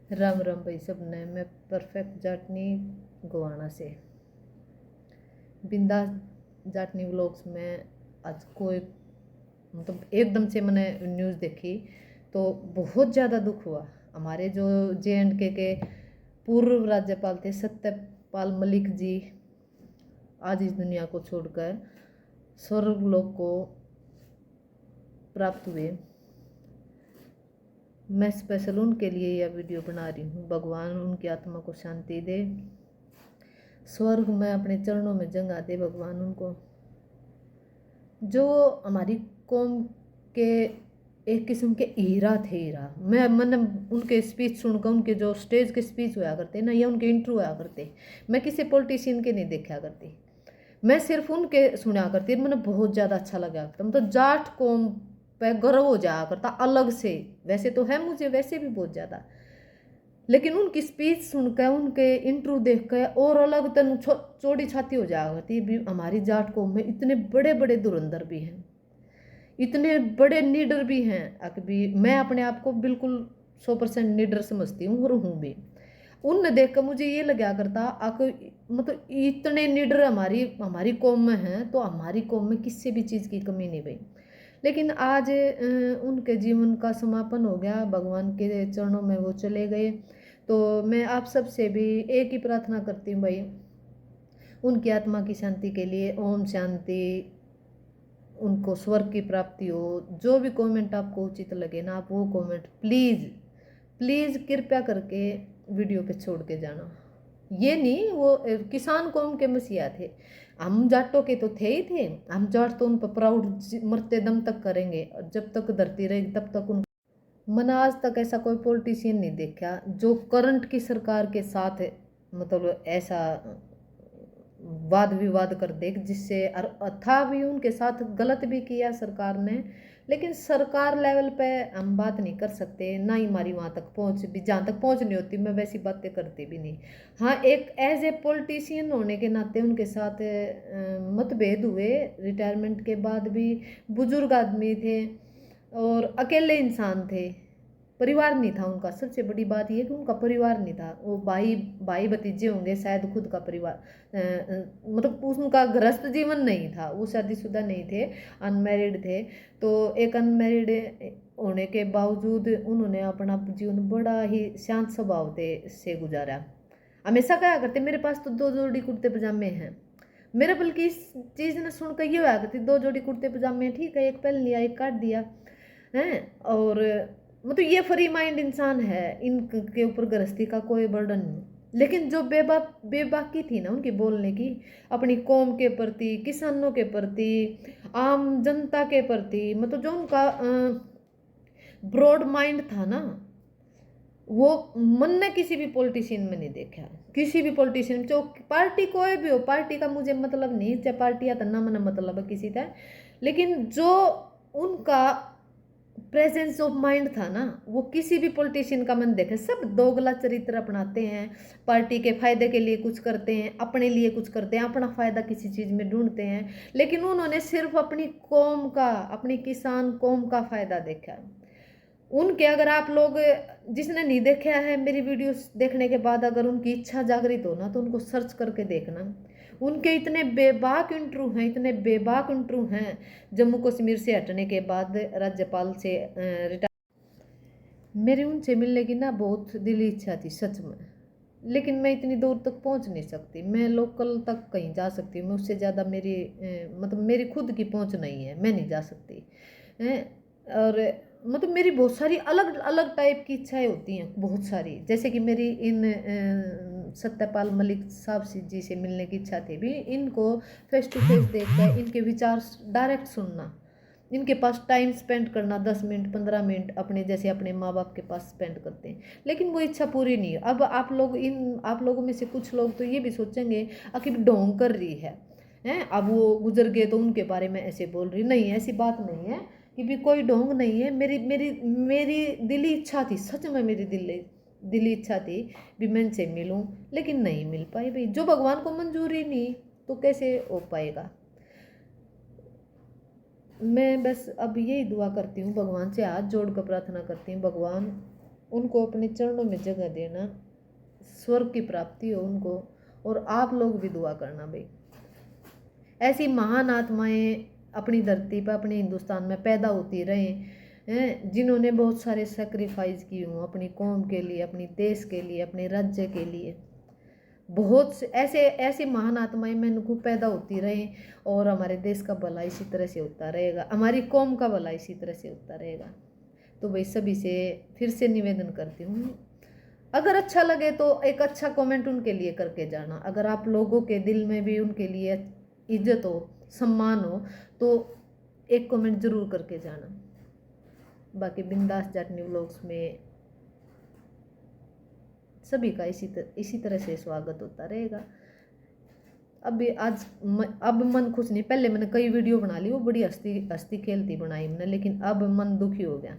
राम राम भाई सबने। मैं परफेक्ट जाटनी गोवाना से बिंदास जाटनी व्लॉग्स में आज कोई मतलब एकदम से मैंने न्यूज़ देखी तो बहुत ज़्यादा दुख हुआ। हमारे जो JNK के पूर्व राज्यपाल थे सत्यपाल मलिक जी आज इस दुनिया को छोड़कर स्वर्गलोक को प्राप्त हुए। मैं स्पेशल उनके लिए यह वीडियो बना रही हूँ। भगवान उनकी आत्मा को शांति दे, स्वर्ग में अपने चरणों में जगह दे भगवान उनको। जो हमारी कौम के एक किस्म के हीरा थे, हीरा। मैंने उनके स्पीच सुनकर, उनके जो स्टेज के स्पीच हुआ करते ना या उनके इंटरव्यू हुआ करते, मैं किसी पॉलिटिशियन के नहीं देखा करती, मैं सिर्फ उनके सुना करती। मैंने बहुत ज़्यादा अच्छा लगा करता, मतलब जाट कौम पे गर्व हो जाया करता अलग से। वैसे तो है मुझे वैसे भी बहुत ज़्यादा, लेकिन उनकी स्पीच सुनकर, उनके इंटरव्यू देख कर और अलग तन चौड़ी छाती हो जाया करती भी। हमारी जाट कौम में इतने बड़े बड़े धुरंधर भी हैं, इतने बड़े नीडर भी हैं। अभी मैं अपने आप को बिल्कुल 100% नीडर समझती हूँ और हूँ भी। उनने देख कर मुझे ये लगा करता मतलब इतने नीडर हमारी हमारी कौम में हैं तो हमारी कौम में किसी भी चीज़ की कमी नहीं भाई। लेकिन आज उनके जीवन का समापन हो गया, भगवान के चरणों में वो चले गए। तो मैं आप सब से भी एक ही प्रार्थना करती हूँ भाई, उनकी आत्मा की शांति के लिए ओम शांति, उनको स्वर्ग की प्राप्ति हो। जो भी कमेंट आपको उचित लगे ना, आप वो कमेंट प्लीज़ प्लीज़ कृपया करके वीडियो पे छोड़ के जाना। ये नहीं, वो किसान कौम के मसीहा थे, हम जाटों के तो थे ही थे। हम जाट तो उन पर प्राउड मरते दम तक करेंगे, और जब तक धरती रहेगी तब तक उन मैंने आज तक ऐसा कोई पॉलिटिशियन नहीं देखा जो करंट की सरकार के साथ मतलब ऐसा वाद विवाद कर दे, जिससे था भी उनके साथ गलत भी किया सरकार ने। लेकिन सरकार लेवल पे हम बात नहीं कर सकते, ना ही हमारी वहाँ तक पहुँच भी, जहाँ तक पहुँच नहीं होती मैं वैसी बातें करती भी नहीं। हाँ, एक एज ए पॉलिटिशियन होने के नाते उनके साथ मतभेद हुए। रिटायरमेंट के बाद भी बुजुर्ग आदमी थे और अकेले इंसान थे, परिवार नहीं था उनका। सबसे बड़ी बात यह कि उनका परिवार नहीं था। वो भाई भाई भतीजे होंगे शायद, खुद का परिवार मतलब उनका गृहस्थ जीवन नहीं था, वो शादीशुदा नहीं थे, अनमैरिड थे। तो एक अनमैरिड होने के बावजूद उन्होंने अपना जीवन बड़ा ही शांत स्वभाव से गुजारा। हमेशा कहा करते मेरे पास तो 2 जोड़ी कुर्ते पजामे हैं। मेरे बल्कि इस चीज़ ने सुनकर ये होया करती, 2 जोड़ी कुर्ते पजामे ठीक है, एक पहन लिया एक काट दिया है। और मतलब ये फ्री माइंड इंसान है, इनके ऊपर गृहस्थी का कोई बर्डन नहीं। लेकिन जो बेबाकी थी ना उनकी बोलने की, अपनी कौम के प्रति, किसानों के प्रति, आम जनता के प्रति, मतलब जो उनका ब्रॉड माइंड था ना, वो मन ने किसी भी पॉलिटिशियन में नहीं देखा। किसी भी पॉलिटिशियन, जो पार्टी कोई भी हो, पार्टी का मुझे मतलब नहीं, चाहे पार्टी या ना मन मतलब है किसी का, लेकिन जो उनका प्रेजेंस ऑफ माइंड था ना, वो किसी भी पॉलिटिशियन का मन देखे। सब दोगला चरित्र अपनाते हैं, पार्टी के फायदे के लिए कुछ करते हैं, अपने लिए कुछ करते हैं, अपना फायदा किसी चीज़ में ढूंढते हैं। लेकिन उन्होंने सिर्फ अपनी कौम का, अपनी किसान कौम का फायदा देखा। उनके अगर आप लोग, जिसने नहीं देखा है मेरी वीडियोस देखने के बाद अगर उनकी इच्छा जागृत हो ना, तो उनको सर्च करके देखना। उनके इतने बेबाक इंटरव्यू हैं, इतने बेबाक इंटरव्यू हैं। जम्मू कश्मीर से हटने के बाद राज्यपाल से रिटायर, मेरी उनसे मिलने की ना बहुत दिली इच्छा थी सच में। लेकिन मैं इतनी दूर तक पहुंच नहीं सकती, मैं लोकल तक कहीं जा सकती हूँ, मैं उससे ज़्यादा मेरी मतलब मेरी खुद की पहुंच नहीं है, मैं नहीं जा सकती हैं। और मतलब मेरी बहुत सारी अलग अलग टाइप की इच्छाएं होती हैं, बहुत सारी। जैसे कि मेरी इन सत्यपाल मलिक साहब जी से मिलने की इच्छा थी भी, इनको फेस टू फेस देखकर इनके विचार डायरेक्ट सुनना, इनके पास टाइम स्पेंड करना, 10 मिनट 15 मिनट अपने जैसे अपने माँ बाप के पास स्पेंड करते हैं। लेकिन वो इच्छा पूरी नहीं है। अब आप लोगों में से कुछ लोग तो ये भी सोचेंगे आखिर ढोंग कर रही है हैं, अब वो गुजर गए तो उनके बारे में ऐसे बोल रही। नहीं, ऐसी बात नहीं है कि भी कोई ढोंग नहीं है। मेरी मेरी मेरी दिली इच्छा थी, सच में मेरी दिली इच्छा थी भी मैं इनसे मिलूं, लेकिन नहीं मिल पाई भाई। जो भगवान को मंजूरी नहीं तो कैसे हो पाएगा। मैं बस अब यही दुआ करती हूँ, भगवान से हाथ जोड़ कर प्रार्थना करती हूँ, भगवान उनको अपने चरणों में जगह देना, स्वर्ग की प्राप्ति हो उनको। और आप लोग भी दुआ करना भाई, ऐसी महान आत्माएं अपनी धरती पर, अपने हिंदुस्तान में पैदा होती रहे हैं, जिन्होंने बहुत सारे सेक्रीफाइस किए हों अपनी कौम के लिए, अपनी देश के लिए, अपने राज्य के लिए। बहुत से ऐसे ऐसी महान आत्माएं मैंने को पैदा होती रहे, और हमारे देश का भला इसी तरह से होता रहेगा, हमारी कौम का भला इसी तरह से होता रहेगा। तो भाई सभी से फिर से निवेदन करती हूँ, अगर अच्छा लगे तो एक अच्छा कमेंट उनके लिए करके जाना। अगर आप लोगों के दिल में भी उनके लिए इज्जत हो, सम्मान हो, तो एक कमेंट जरूर करके जाना। बाकी बिंदास जाटनी व्लॉग्स में सभी का इसी तरह से स्वागत होता रहेगा। अभी अब मन खुश नहीं, पहले मैंने कई वीडियो बना ली, वो बड़ी हंसती खेलती बनाई मैंने, लेकिन अब मन दुखी हो गया।